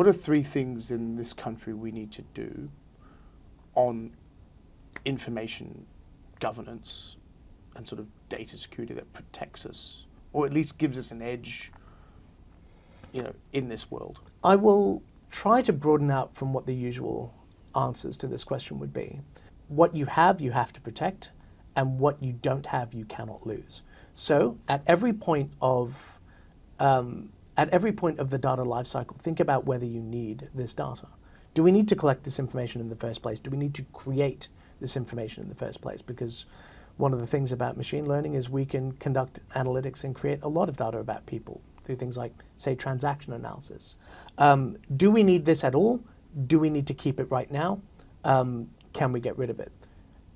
are three things in this country we need to do on information governance and sort of data security that protects us, or at least gives us an edge, in this world? I will try to broaden out from what the usual answers to this question would be. What you have to protect, and what you don't have, you cannot lose. So at every point of the data lifecycle, think about whether you need this data. Do we need to collect this information in the first place? Do we need to create this information in the first place? Because one of the things about machine learning is we can conduct analytics and create a lot of data about people through things like, say, transaction analysis. Do we need this at all? Do we need to keep it right now? Can we get rid of it?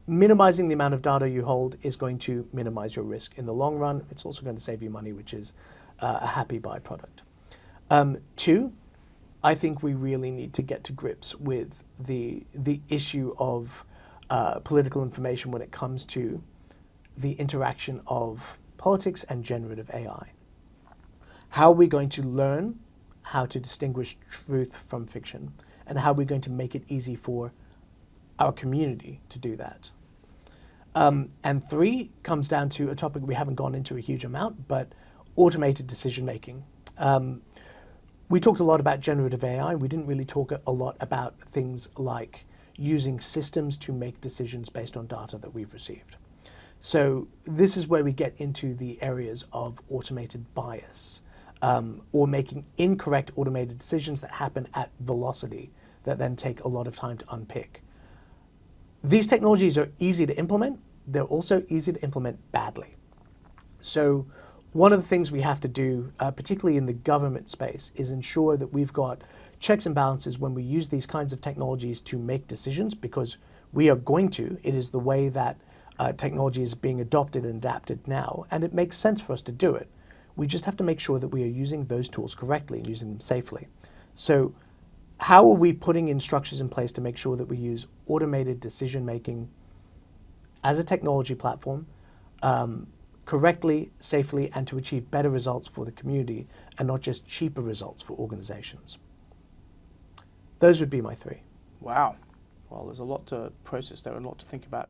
Minimizing the amount of data you hold is going to minimize your risk in the long run. It's also going to save you money, which is a happy byproduct. Two, I think we really need to get to grips with the issue of political information when it comes to the interaction of politics and generative AI. How are we going to learn how to distinguish truth from fiction, and how are we going to make it easy for our community to do that? And three comes down to a topic we haven't gone into a huge amount, but automated decision making. We talked a lot about generative AI. We didn't really talk a lot about things like using systems to make decisions based on data that we've received. So this is where we get into the areas of automated bias, or making incorrect automated decisions that happen at velocity that then take a lot of time to unpick. These technologies are easy to implement. They're also easy to implement badly. So one of the things we have to do, particularly in the government space, is ensure that we've got checks and balances when we use these kinds of technologies to make decisions, because we are going to. It is the way that technology is being adopted and adapted now, and it makes sense for us to do it. We just have to make sure that we are using those tools correctly and using them safely. So how are we putting in structures in place to make sure that we use automated decision making as a technology platform correctly, safely, and to achieve better results for the community and not just cheaper results for organizations? Those would be my three. Wow. Well, there's a lot to process there and a lot to think about.